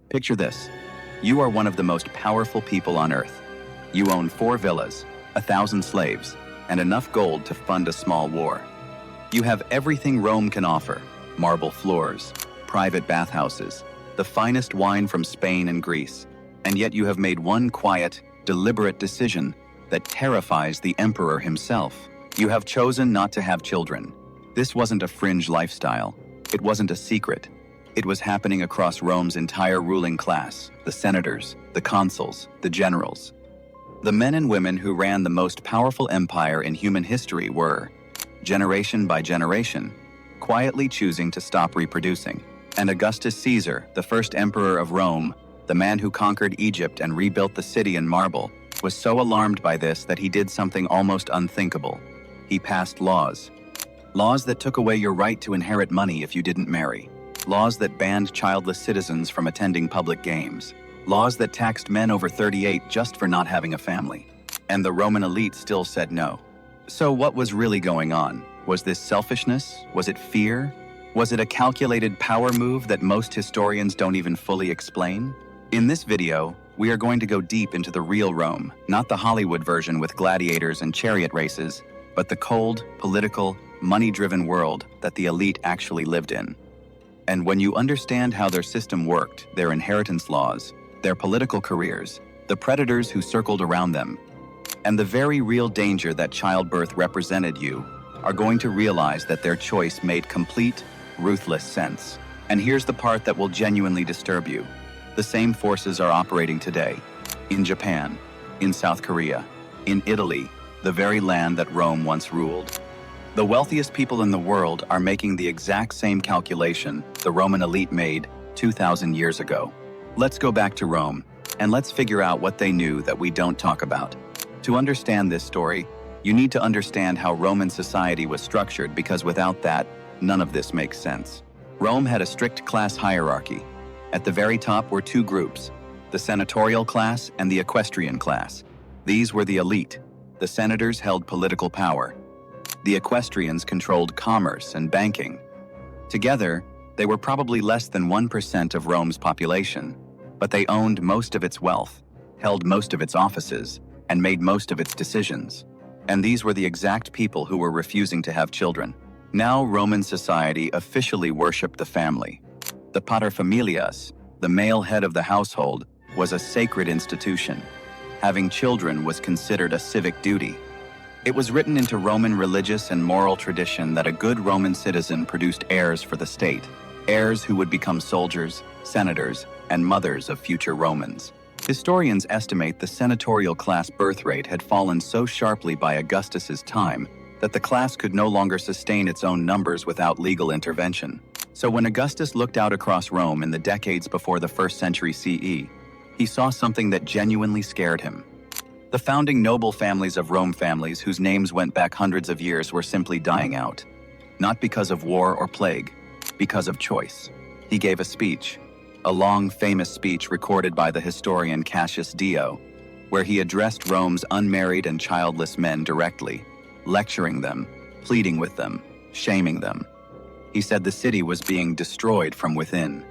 Picture this. You are one of the most powerful people on earth. You own 4 villas, 1,000 slaves, and enough gold to fund a small war. You have everything Rome can offer: marble floors, private bathhouses, the finest wine from Spain and Greece. And yet you have made one quiet, deliberate decision that terrifies the emperor himself. You have chosen not to have children. This wasn't a fringe lifestyle. It wasn't a secret. It was happening across Rome's entire ruling class: the senators, the consuls, the generals. The men and women who ran the most powerful empire in human history were, generation by generation, quietly choosing to stop reproducing. And Augustus Caesar, the first emperor of Rome, the man who conquered Egypt and rebuilt the city in marble, was so alarmed by this that he did something almost unthinkable. He passed laws. Laws that took away your right to inherit money if you didn't marry. Laws that banned childless citizens from attending public games. Laws that taxed men over 38 just for not having a family. And the Roman elite still said no. So what was really going on? Was this selfishness? Was it fear? Was it a calculated power move that most historians don't even fully explain? In this video, we are going to go deep into the real Rome, not the Hollywood version with gladiators and chariot races, but the cold, political, money-driven world that the elite actually lived in. And when you understand how their system worked, their inheritance laws, their political careers, the predators who circled around them, and the very real danger that childbirth represented, you are going to realize that their choice made complete, ruthless sense. And here's the part that will genuinely disturb you. The same forces are operating today, in Japan, in South Korea, in Italy, the very land that Rome once ruled. The wealthiest people in the world are making the exact same calculation the Roman elite made 2,000 years ago. Let's go back to Rome, and let's figure out what they knew that we don't talk about. To understand this story, you need to understand how Roman society was structured, because without that, none of this makes sense. Rome had a strict class hierarchy. At the very top were 2 groups, the senatorial class and the equestrian class. These were the elite. The senators held political power. The equestrians controlled commerce and banking. Together, they were probably less than 1% of Rome's population, but they owned most of its wealth, held most of its offices, and made most of its decisions. And these were the exact people who were refusing to have children. Now Roman society officially worshipped the family. The paterfamilias, the male head of the household, was a sacred institution. Having children was considered a civic duty. It was written into Roman religious and moral tradition that a good Roman citizen produced heirs for the state, heirs who would become soldiers, senators, and mothers of future Romans. Historians estimate the senatorial class birth rate had fallen so sharply by Augustus's time that the class could no longer sustain its own numbers without legal intervention. So when Augustus looked out across Rome in the decades before the 1st century CE, he saw something that genuinely scared him. The founding noble families of Rome, families whose names went back hundreds of years, were simply dying out. Not because of war or plague, because of choice. He gave a speech, a long, famous speech recorded by the historian Cassius Dio, where he addressed Rome's unmarried and childless men directly, lecturing them, pleading with them, shaming them. He said the city was being destroyed from within.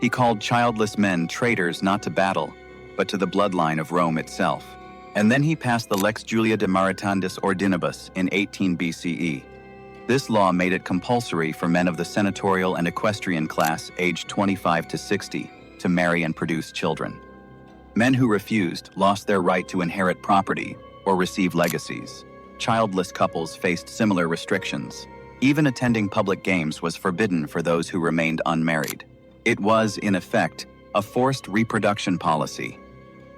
He called childless men traitors not to battle, but to the bloodline of Rome itself. And then he passed the Lex Iulia de Maritandis Ordinibus in 18 BCE. This law made it compulsory for men of the senatorial and equestrian class aged 25 to 60 to marry and produce children. Men who refused lost their right to inherit property or receive legacies. Childless couples faced similar restrictions. Even attending public games was forbidden for those who remained unmarried. It was, in effect, a forced reproduction policy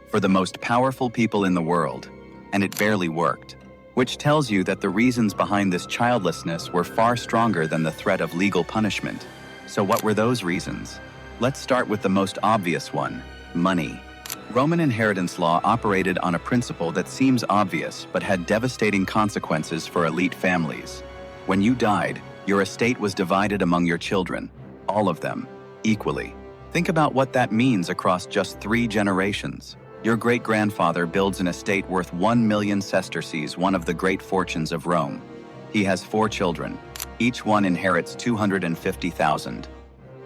for the most powerful people in the world, and it barely worked. Which tells you that the reasons behind this childlessness were far stronger than the threat of legal punishment. So what were those reasons? Let's start with the most obvious one: money. Roman inheritance law operated on a principle that seems obvious but had devastating consequences for elite families. When you died, your estate was divided among your children, all of them, equally. Think about what that means across just 3 generations. Your great-grandfather builds an estate worth 1 million sesterces, one of the great fortunes of Rome. He has 4 children. Each one inherits 250,000.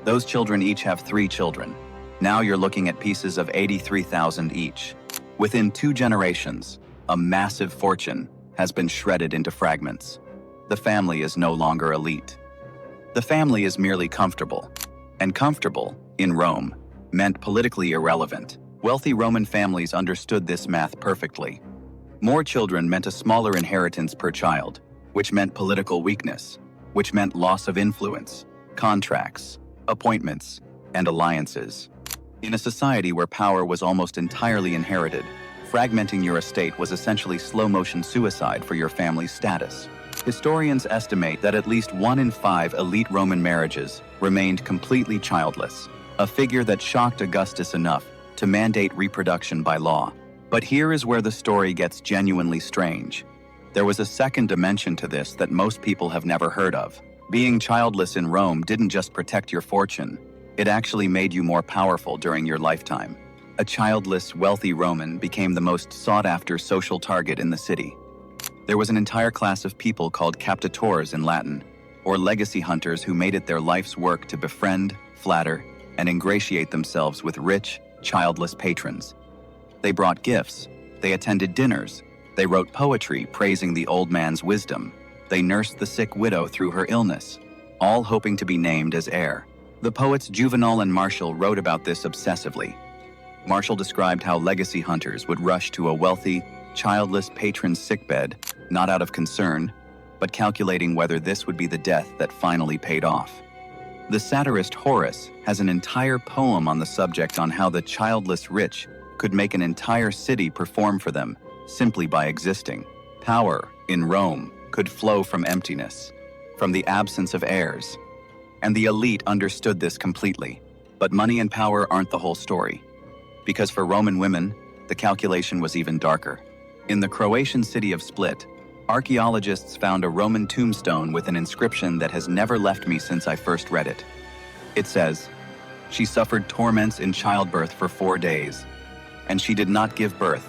Those children each have 3 children. Now you're looking at pieces of 83,000 each. Within 2 generations, a massive fortune has been shredded into fragments. The family is no longer elite. The family is merely comfortable. And comfortable, in Rome, meant politically irrelevant. Wealthy Roman families understood this math perfectly. More children meant a smaller inheritance per child, which meant political weakness, which meant loss of influence, contracts, appointments, and alliances. In a society where power was almost entirely inherited, fragmenting your estate was essentially slow-motion suicide for your family's status. Historians estimate that at least 1 in 5 elite Roman marriages remained completely childless, a figure that shocked Augustus enough to mandate reproduction by law. But here is where the story gets genuinely strange. There was a second dimension to this that most people have never heard of. Being childless in Rome didn't just protect your fortune, it actually made you more powerful during your lifetime. A childless, wealthy Roman became the most sought-after social target in the city. There was an entire class of people called captatores in Latin, or legacy hunters who made it their life's work to befriend, flatter, and ingratiate themselves with rich, childless patrons. They brought gifts, they attended dinners, they wrote poetry praising the old man's wisdom, they nursed the sick widow through her illness, all hoping to be named as heir. The poets Juvenal and Martial wrote about this obsessively. Martial described how legacy hunters would rush to a wealthy, childless patron's sickbed, not out of concern, but calculating whether this would be the death that finally paid off. The satirist Horace has an entire poem on the subject on how the childless rich could make an entire city perform for them simply by existing. Power, in Rome, could flow from emptiness, from the absence of heirs. And the elite understood this completely. But money and power aren't the whole story. Because for Roman women, the calculation was even darker. In the Croatian city of Split, archaeologists found a Roman tombstone with an inscription that has never left me since I first read it. It says, "She suffered torments in childbirth for 4 days, and she did not give birth,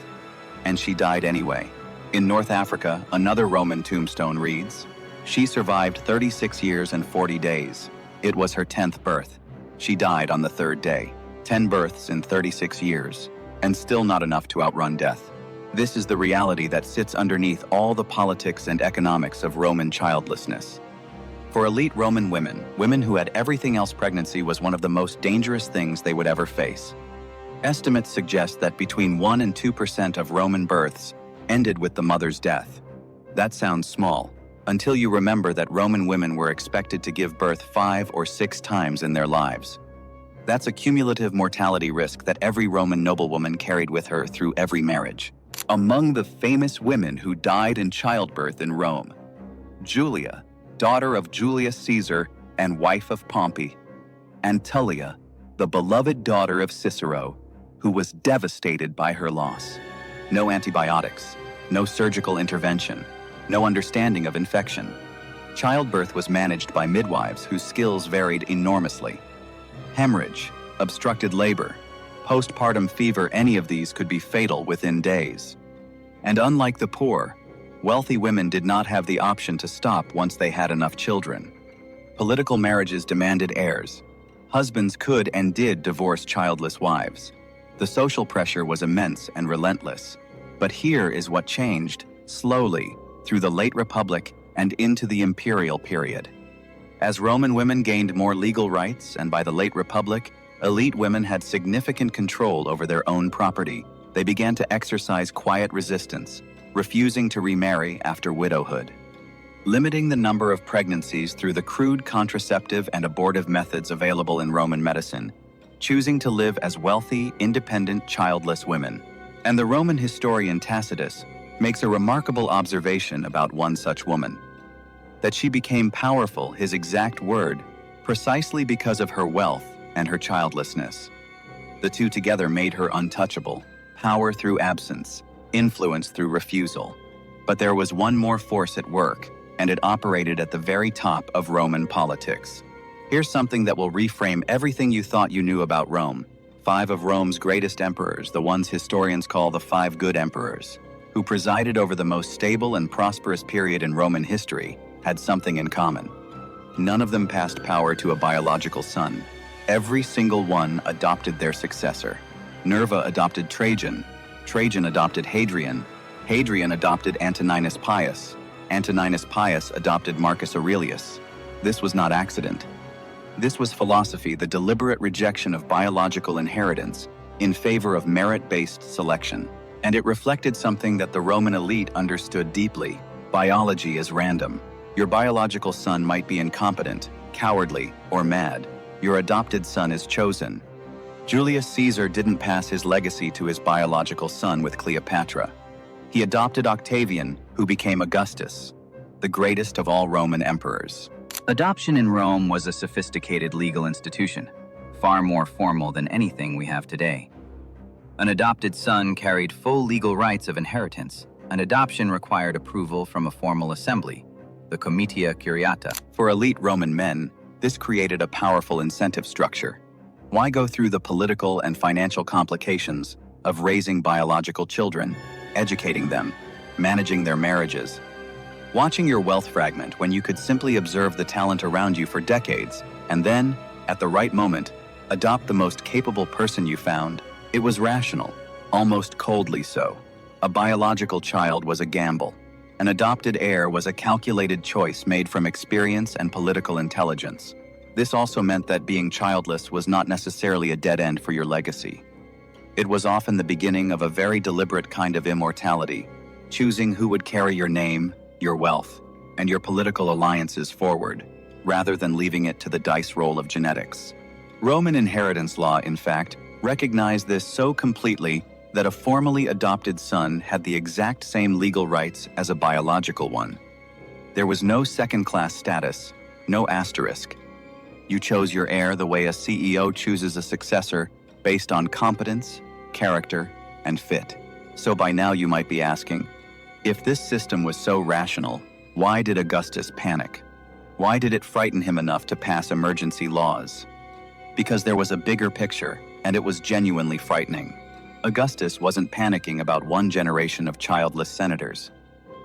and she died anyway." In North Africa, another Roman tombstone reads, "She survived 36 years and 40 days. It was her 10th birth. She died on the 3rd day. 10 births in 36 years, and still not enough to outrun death." This is the reality that sits underneath all the politics and economics of Roman childlessness. For elite Roman women, women who had everything else, pregnancy was one of the most dangerous things they would ever face. Estimates suggest that between 1 and 2% of Roman births ended with the mother's death. That sounds small, until you remember that Roman women were expected to give birth 5 or 6 times in their lives. That's a cumulative mortality risk that every Roman noblewoman carried with her through every marriage. Among the famous women who died in childbirth in Rome, Julia, daughter of Julius Caesar and wife of Pompey, and Tullia, the beloved daughter of Cicero, who was devastated by her loss. No antibiotics, no surgical intervention, no understanding of infection. Childbirth was managed by midwives whose skills varied enormously. Hemorrhage, obstructed labor, postpartum fever, any of these could be fatal within days. And unlike the poor, wealthy women did not have the option to stop once they had enough children. Political marriages demanded heirs. Husbands could and did divorce childless wives. The social pressure was immense and relentless. But here is what changed, slowly, through the late Republic and into the imperial period. As Roman women gained more legal rights, and by the late Republic, elite women had significant control over their own property, they began to exercise quiet resistance, refusing to remarry after widowhood. Limiting the number of pregnancies through the crude contraceptive and abortive methods available in Roman medicine, choosing to live as wealthy, independent, childless women. And the Roman historian Tacitus makes a remarkable observation about one such woman. That she became powerful, his exact word, precisely because of her wealth and her childlessness. The two together made her untouchable, power through absence, influence through refusal. But there was one more force at work, and it operated at the very top of Roman politics. Here's something that will reframe everything you thought you knew about Rome. 5 of Rome's greatest emperors, the ones historians call the 5 good emperors, who presided over the most stable and prosperous period in Roman history, had something in common. None of them passed power to a biological son. Every single one adopted their successor. Nerva adopted Trajan. Trajan adopted Hadrian. Hadrian adopted Antoninus Pius. Antoninus Pius adopted Marcus Aurelius. This was not accident. This was philosophy, the deliberate rejection of biological inheritance in favor of merit-based selection. And it reflected something that the Roman elite understood deeply. Biology is random. Your biological son might be incompetent, cowardly, or mad. Your adopted son is chosen. Julius Caesar didn't pass his legacy to his biological son with Cleopatra. He adopted Octavian, who became Augustus, the greatest of all Roman emperors. Adoption in Rome was a sophisticated legal institution, far more formal than anything we have today. An adopted son carried full legal rights of inheritance. An adoption required approval from a formal assembly, the Comitia Curiata. For elite Roman men, this created a powerful incentive structure. Why go through the political and financial complications of raising biological children, educating them, managing their marriages? Watching your wealth fragment when you could simply observe the talent around you for decades, and then, at the right moment, adopt the most capable person you found. It was rational, almost coldly so. A biological child was a gamble. An adopted heir was a calculated choice made from experience and political intelligence. This also meant that being childless was not necessarily a dead end for your legacy. It was often the beginning of a very deliberate kind of immortality, choosing who would carry your name, your wealth, and your political alliances forward, rather than leaving it to the dice roll of genetics. Roman inheritance law, in fact, recognized this so completely that a formally adopted son had the exact same legal rights as a biological one. There was no second-class status, no asterisk. You chose your heir the way a CEO chooses a successor based on competence, character, and fit. So by now you might be asking, if this system was so rational, why did Augustus panic? Why did it frighten him enough to pass emergency laws? Because there was a bigger picture, and it was genuinely frightening. Augustus wasn't panicking about one generation of childless senators.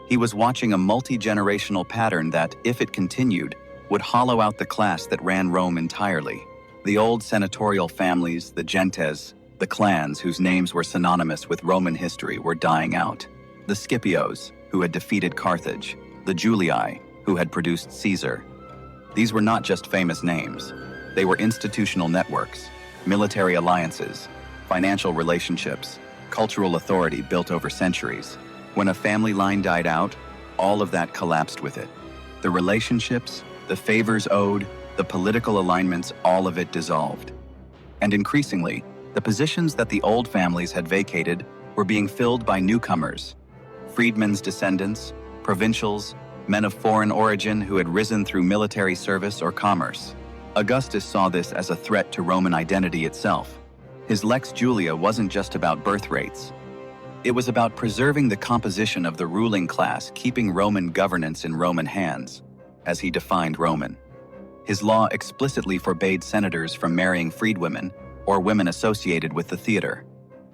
He was watching a multi-generational pattern that, if it continued, would hollow out the class that ran Rome entirely. The old senatorial families, the gentes, the clans whose names were synonymous with Roman history were dying out. The Scipios, who had defeated Carthage, the Julii, who had produced Caesar. These were not just famous names. They were institutional networks, military alliances, financial relationships, cultural authority built over centuries. When a family line died out, all of that collapsed with it. The relationships, the favors owed, the political alignments, all of it dissolved. And increasingly, the positions that the old families had vacated were being filled by newcomers, freedmen's descendants, provincials, men of foreign origin who had risen through military service or commerce. Augustus saw this as a threat to Roman identity itself. His Lex Iulia wasn't just about birth rates. It was about preserving the composition of the ruling class, keeping Roman governance in Roman hands, as he defined Roman. His law explicitly forbade senators from marrying freedwomen or women associated with the theater.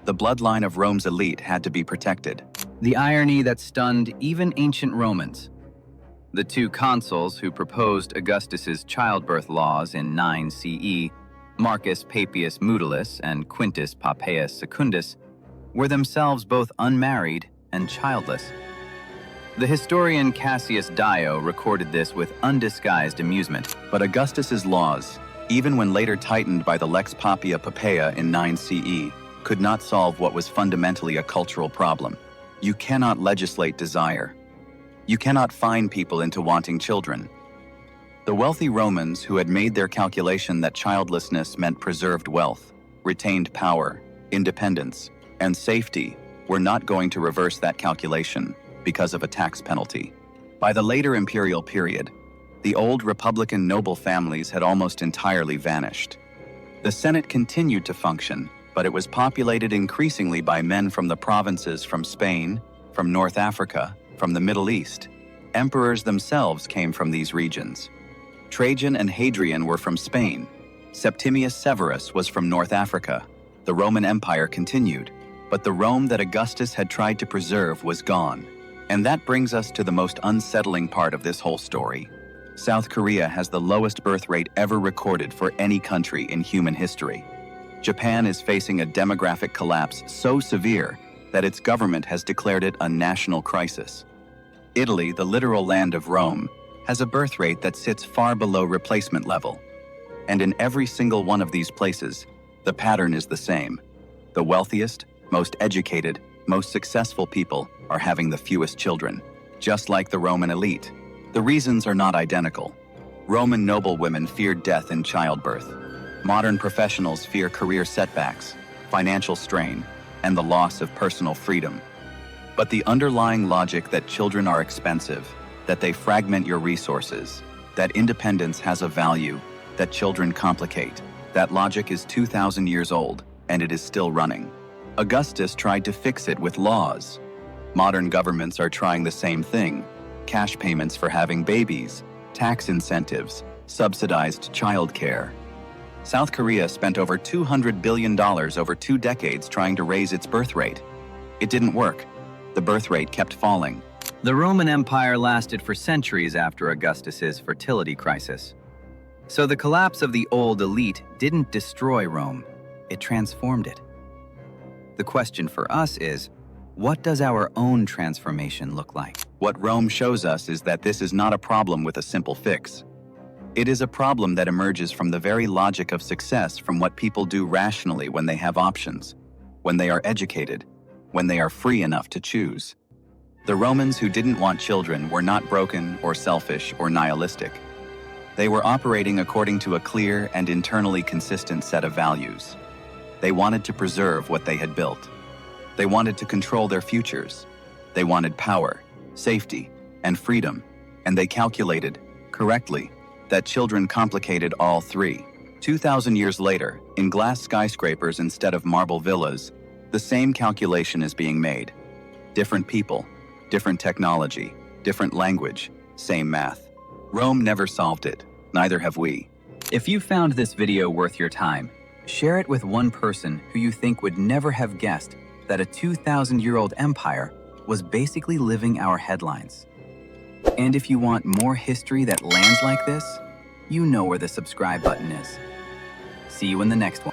The bloodline of Rome's elite had to be protected. The irony that stunned even ancient Romans. The two consuls who proposed Augustus's childbirth laws in 9 CE, Marcus Papius Mutilus and Quintus Pompeius Secundus, were themselves both unmarried and childless. The historian Cassius Dio recorded this with undisguised amusement, but Augustus's laws, even when later tightened by the Lex Papia Poppaea in 9 CE, could not solve what was fundamentally a cultural problem. You cannot legislate desire. You cannot fine people into wanting children. The wealthy Romans, who had made their calculation that childlessness meant preserved wealth, retained power, independence, and safety, were not going to reverse that calculation because of a tax penalty. By the later imperial period, the old Republican noble families had almost entirely vanished. The Senate continued to function, but it was populated increasingly by men from the provinces, from Spain, from North Africa, from the Middle East. Emperors themselves came from these regions. Trajan and Hadrian were from Spain. Septimius Severus was from North Africa. The Roman Empire continued, but the Rome that Augustus had tried to preserve was gone. And that brings us to the most unsettling part of this whole story. South Korea has the lowest birth rate ever recorded for any country in human history. Japan is facing a demographic collapse so severe that its government has declared it a national crisis. Italy, the literal land of Rome, has a birth rate that sits far below replacement level. And in every single one of these places, the pattern is the same. The wealthiest, most educated, most successful people are having the fewest children, just like the Roman elite. The reasons are not identical. Roman noblewomen feared death in childbirth. Modern professionals fear career setbacks, financial strain, and the loss of personal freedom. But the underlying logic that children are expensive, that they fragment your resources, that independence has a value, that children complicate, that logic is 2,000 years old, and it is still running. Augustus tried to fix it with laws. Modern governments are trying the same thing: cash payments for having babies, tax incentives, subsidized childcare. South Korea spent over $200 billion over 2 decades trying to raise its birth rate. It didn't work. The birth rate kept falling. The Roman Empire lasted for centuries after Augustus's fertility crisis. So the collapse of the old elite didn't destroy Rome, it transformed it. The question for us is, what does our own transformation look like? What Rome shows us is that this is not a problem with a simple fix. It is a problem that emerges from the very logic of success, from what people do rationally when they have options, when they are educated, when they are free enough to choose. The Romans who didn't want children were not broken or selfish or nihilistic. They were operating according to a clear and internally consistent set of values. They wanted to preserve what they had built. They wanted to control their futures. They wanted power, safety, and freedom, and they calculated, correctly, that children complicated all three. 2,000 years later, in glass skyscrapers instead of marble villas, the same calculation is being made. Different people, different technology, different language, same math. Rome never solved it, neither have we. If you found this video worth your time, share it with one person who you think would never have guessed that a 2,000-year-old empire was basically living our headlines. And if you want more history that lands like this, you know where the subscribe button is. See you in the next one.